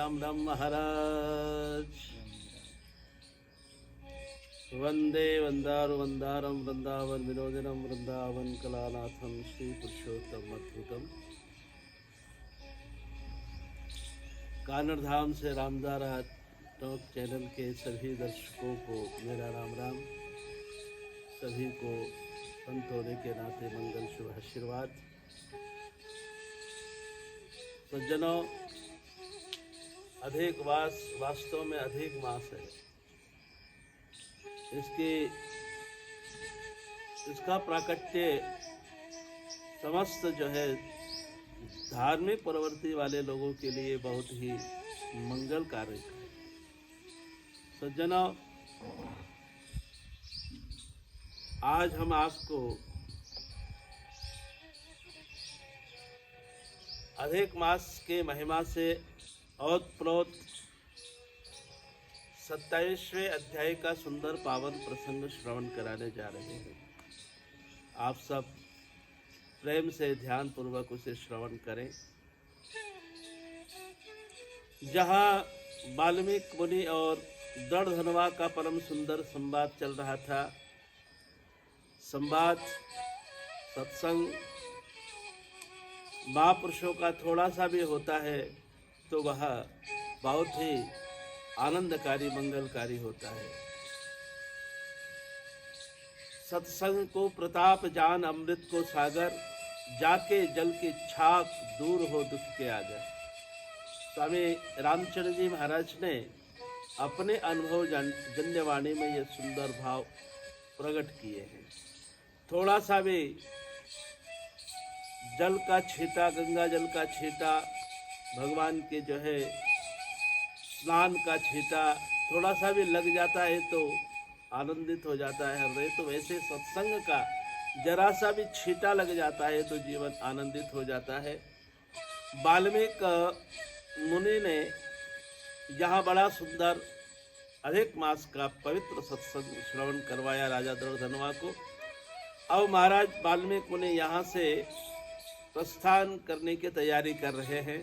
राम राम महाराज। वंदे वंदारु वंदारम वृंदावन विनोदिनम वृंदावन कलानाथम श्री पुरुषोत्तम अद्भुतम। कानड़ धाम से रामदारा talk channel के सभी दर्शकों को मेरा राम राम। सभी को संत होने के नाते मंगल शुभ आशीर्वाद। सज्जनों, अधिक वास्तव में अधिक मास है। इसका प्राकट्य समस्त जो है धार्मिक प्रवृत्ति वाले लोगों के लिए बहुत ही मंगलकारक है। सज्जनों, आज हम आपको अधिक मास के महिमा से ओतप्रोत 27वें अध्याय का सुंदर पावन प्रसंग श्रवण कराने जा रहे हैं। आप सब प्रेम से ध्यान पूर्वक उसे श्रवण करें। जहाँ वाल्मीकि मुनि और दृढ़धनवा का परम सुंदर संवाद चल रहा था, संवाद सत्संग महापुरुषों का थोड़ा सा भी होता है तो वह बहुत ही आनंदकारी मंगलकारी होता है। सत्संग को प्रताप जान अमृत को सागर, जाके जल की छाप दूर हो दुख के आगर। स्वामी रामचंद्र जी महाराज ने अपने अनुभव जन्यवाणी में ये सुंदर भाव प्रकट किए हैं। थोड़ा सा भी जल का छींटा, गंगा जल का छींटा, भगवान के जो है स्नान का छींटा थोड़ा सा भी लग जाता है तो आनंदित हो जाता है हृदय। तो वैसे सत्संग का जरा सा भी छींटा लग जाता है तो जीवन आनंदित हो जाता है। वाल्मीकि मुनि ने यहाँ बड़ा सुंदर अधिक मास का पवित्र सत्संग श्रवण करवाया राजा दृढ़धनवा को। अब महाराज वाल्मीकि मुनि यहाँ से प्रस्थान करने की तैयारी कर रहे हैं।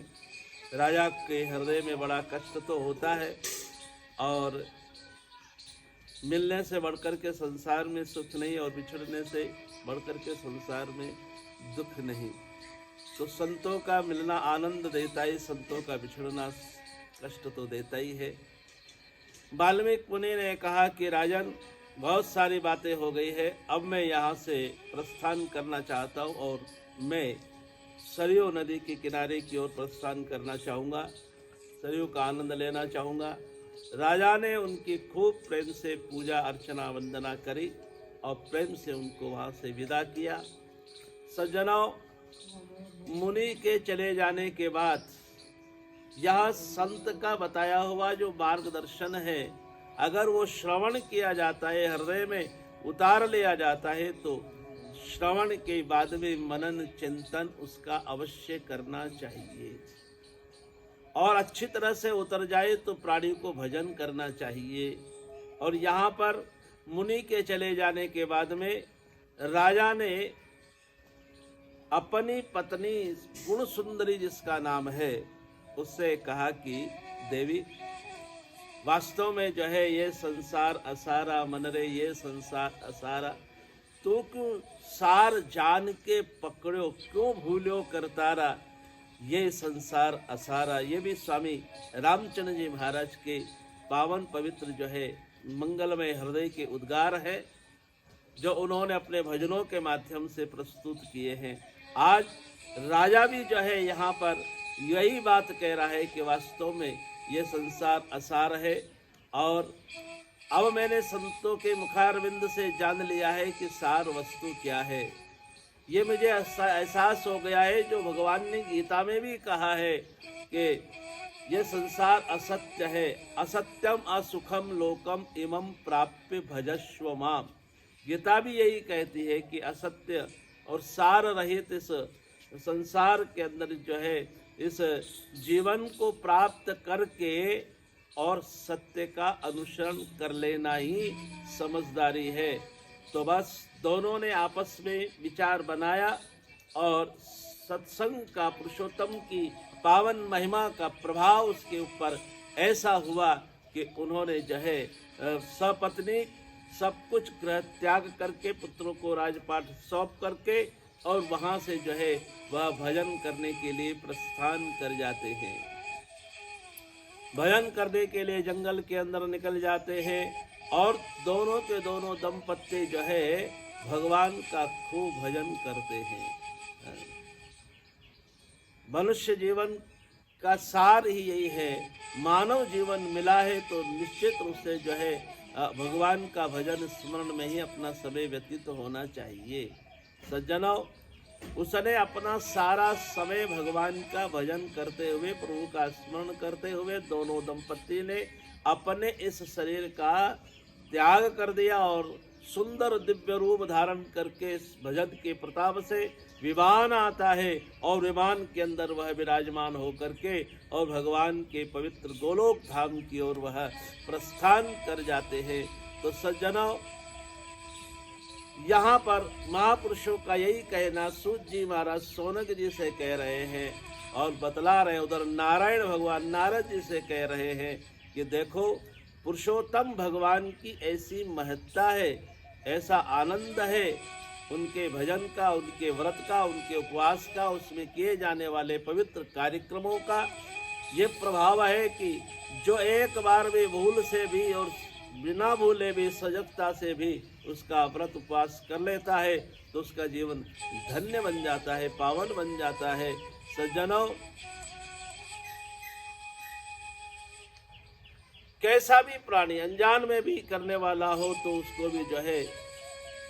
राजा के हृदय में बड़ा कष्ट तो होता है और मिलने से बढ़कर के संसार में सुख नहीं और बिछड़ने से बढ़कर के संसार में दुख नहीं। तो संतों का मिलना आनंद देता ही, संतों का बिछड़ना कष्ट तो देता ही है। वाल्मीकि मुनि ने कहा कि राजन, बहुत सारी बातें हो गई है, अब मैं यहाँ से प्रस्थान करना चाहता हूँ और मैं सरयू नदी के किनारे की ओर प्रस्थान करना चाहूँगा, सरयू का आनंद लेना चाहूँगा। राजा ने उनकी खूब प्रेम से पूजा अर्चना वंदना करी और प्रेम से उनको वहाँ से विदा किया। सज्जनों, मुनि के चले जाने के बाद यह संत का बताया हुआ जो मार्गदर्शन है, अगर वो श्रवण किया जाता है, हृदय में उतार लिया जाता है, तो श्रवण के बाद में मनन चिंतन उसका अवश्य करना चाहिए और अच्छी तरह से उतर जाए तो प्राणी को भजन करना चाहिए। और यहाँ पर मुनि के चले जाने के बाद में राजा ने अपनी पत्नी गुण सुंदरी जिसका नाम है उससे कहा कि देवी, वास्तव में जो है ये संसार असारा, मन रे ये संसार असारा, तो क्यों सार जान के पकड़ो, क्यों भूलो करतारा, ये संसार असारा। ये भी स्वामी रामचंद्र जी महाराज के पावन पवित्र जो है मंगलमय हृदय के उद्गार है, जो उन्होंने अपने भजनों के माध्यम से प्रस्तुत किए हैं। आज राजा भी जो है यहाँ पर यही बात कह रहा है कि वास्तव में ये संसार असार है और अब मैंने संतों के मुखारविंद से जान लिया है कि सार वस्तु क्या है। ये मुझे एहसास हो गया है जो भगवान ने गीता में भी कहा है कि ये संसार असत्य है, असत्यम असुखम लोकम इमं प्राप्य भजस्व माम। गीता भी यही कहती है कि असत्य और सार रहित इस संसार के अंदर जो है इस जीवन को प्राप्त करके और सत्य का अनुसरण कर लेना ही समझदारी है। तो बस दोनों ने आपस में विचार बनाया और सत्संग का, पुरुषोत्तम की पावन महिमा का प्रभाव उसके ऊपर ऐसा हुआ कि उन्होंने जो है सपत्नी सब कुछ गृह त्याग करके पुत्रों को राजपाट सौंप करके और वहां से जो है वह भजन करने के लिए प्रस्थान कर जाते हैं। भजन करने के लिए जंगल के अंदर निकल जाते हैं और दोनों के दोनों दंपत्ति जो है भगवान का खूब भजन करते हैं। मनुष्य जीवन का सार ही यही है, मानव जीवन मिला है तो निश्चित रूप से जो है भगवान का भजन स्मरण में ही अपना समय व्यतीत होना चाहिए। सज्जनों, उसने अपना सारा समय भगवान का भजन करते हुए, प्रभु का स्मरण करते हुए दोनों दंपत्ति ने अपने इस शरीर का त्याग कर दिया और सुंदर दिव्य रूप धारण करके इस भजन के प्रताप से विमान आता है और विमान के अंदर वह विराजमान होकर के और भगवान के पवित्र गोलोक धाम की ओर वह प्रस्थान कर जाते हैं। तो सज्जनों, यहाँ पर महापुरुषों का यही कहना सूत जी महाराज सोनक जी से कह रहे हैं और बतला रहे, उधर नारायण भगवान नारद जी से कह रहे हैं कि देखो, पुरुषोत्तम भगवान की ऐसी महत्ता है, ऐसा आनंद है उनके भजन का, उनके व्रत का, उनके उपवास का, उसमें किए जाने वाले पवित्र कार्यक्रमों का ये प्रभाव है कि जो एक बार भी भूल से भी और बिना भूले भी सजगता से भी उसका व्रत उपवास कर लेता है तो उसका जीवन धन्य बन जाता है, पावन बन जाता है। सज्जनों, कैसा भी प्राणी अनजान में भी करने वाला हो तो उसको भी जो है,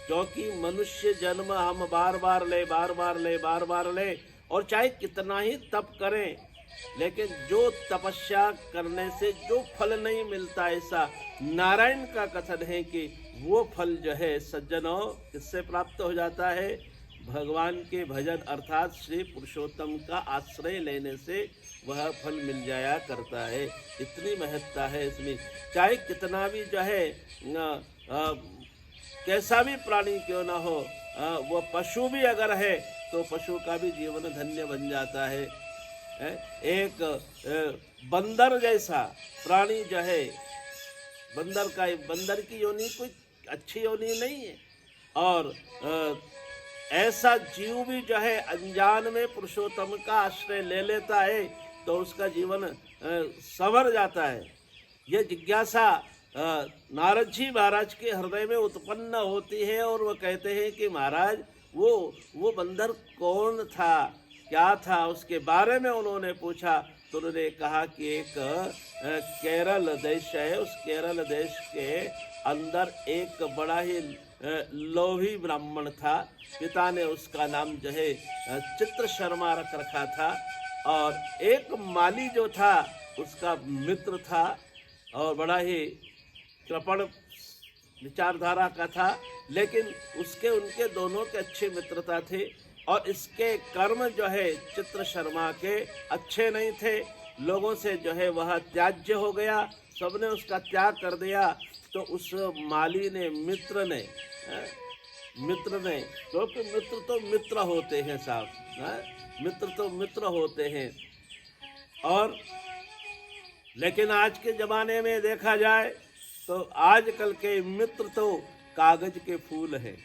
क्योंकि मनुष्य जन्म हम बार बार ले और चाहे कितना ही तप करें, लेकिन जो तपस्या करने से जो फल नहीं मिलता, ऐसा नारायण का कथन है कि वो फल जो है सज्जनों किससे प्राप्त हो जाता है? भगवान के भजन अर्थात श्री पुरुषोत्तम का आश्रय लेने से वह फल मिल जाया करता है। इतनी महत्ता है इसमें, चाहे कितना भी जो है कैसा भी प्राणी क्यों ना हो, वो पशु भी अगर है तो पशु का भी जीवन धन्य बन जाता है। एक बंदर जैसा प्राणी जो है, बंदर की योनि कोई अच्छी योनि नहीं है और ऐसा जीव भी जो है अनजान में पुरुषोत्तम का आश्रय ले लेता है तो उसका जीवन संवर जाता है। यह जिज्ञासा नारद जी महाराज के हृदय में उत्पन्न होती है और वो कहते हैं कि महाराज वो बंदर कौन था, क्या था, उसके बारे में उन्होंने पूछा तो उन्होंने कहा कि एक केरल देश है, उस केरल देश के अंदर एक बड़ा ही लोभी ब्राह्मण था। पिता ने उसका नाम जो है चित्र शर्मा रख रखा था और एक माली जो था उसका मित्र था और बड़ा ही कृपण विचारधारा का था, लेकिन उसके उनके दोनों के अच्छे मित्रता थे और इसके कर्म जो है चित्र शर्मा के अच्छे नहीं थे। लोगों से जो है वह त्याज्य हो गया, सबने उसका त्याग कर दिया। तो उस माली ने मित्र ने क्योंकि मित्र तो मित्र होते हैं साहब, मित्र तो मित्र होते हैं। और लेकिन आज के ज़माने में देखा जाए तो आजकल के मित्र तो कागज के फूल हैं।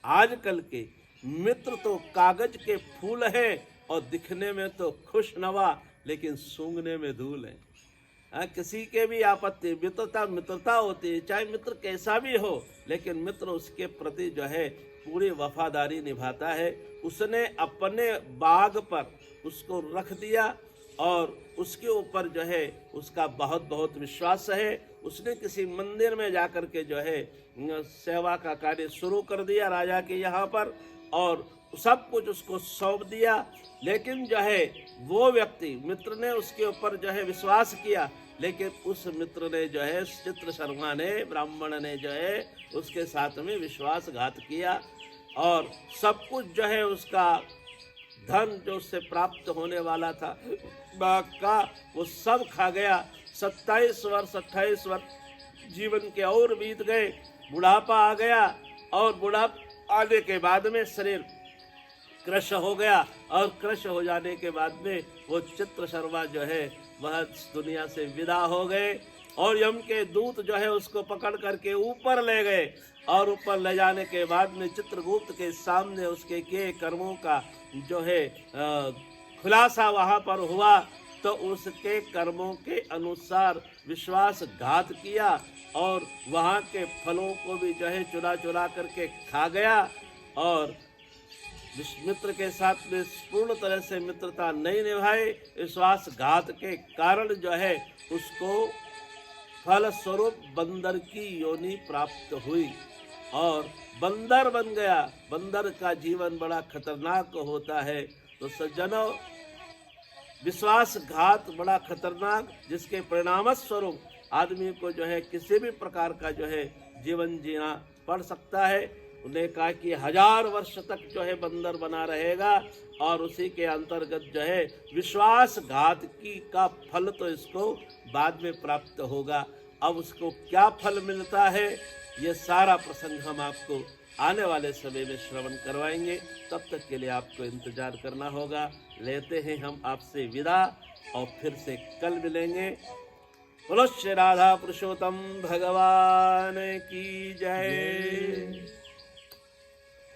आजकल के मित्र तो कागज के फूल हैं और दिखने में तो खुशनवा, लेकिन सूंघने में धूल है। किसी के भी आपत्ति, मित्रता होती है, चाहे मित्र कैसा भी हो, लेकिन मित्र उसके प्रति जो है पूरी वफादारी निभाता है। उसने अपने बाग पर उसको रख दिया और उसके ऊपर जो है उसका बहुत बहुत विश्वास है। उसने किसी मंदिर में जाकर के जो है सेवा का कार्य शुरू कर दिया राजा के यहाँ पर और सब कुछ उसको सौंप दिया। लेकिन जो है वो व्यक्ति, मित्र ने उसके ऊपर जो है विश्वास किया, लेकिन उस मित्र ने जो है चित्र शर्मा ने, ब्राह्मण ने जो है उसके साथ में विश्वासघात किया और सब कुछ जो है उसका धन जो उससे प्राप्त होने वाला था बाग का, वो सब खा गया। 27 वर्ष 28 वर्ष जीवन के और बीत गए, बुढ़ापा आ गया और बुढ़ापा आने के बाद में शरीर क्रश हो गया और क्रश हो जाने के बाद में वो चित्र शर्मा जो है वह दुनिया से विदा हो गए और यम के दूत जो है उसको पकड़ करके ऊपर ले गए और ऊपर ले जाने के बाद में चित्रगुप्त के सामने उसके किए कर्मों का जो है खुलासा वहां पर हुआ। तो उसके कर्मों के अनुसार विश्वासघात किया और वहां के फलों को भी जो है चुरा चुरा करके खा गया और मित्र के साथ में पूर्ण तरह से मित्रता नहीं निभाई। विश्वासघात के कारण जो है उसको फल स्वरूप बंदर की योनि प्राप्त हुई और बंदर बन गया। बंदर का जीवन बड़ा खतरनाक होता है। तो सज्जनों, विश्वासघात बड़ा खतरनाक, जिसके परिणाम स्वरूप आदमी को जो है किसी भी प्रकार का जो है जीवन जीना पड़ सकता है। उन्हें कहा कि 1000 वर्ष तक जो है बंदर बना रहेगा और उसी के अंतर्गत जो है विश्वासघात की का फल तो इसको बाद में प्राप्त होगा। अब उसको क्या फल मिलता है, ये सारा प्रसंग हम आपको आने वाले समय में श्रवण करवाएंगे। तब तक के लिए आपको इंतजार करना होगा। लेते हैं हम आपसे विदा और फिर से कल मिलेंगे। बोलो श्री राधा पुरुषोत्तम भगवान की जय।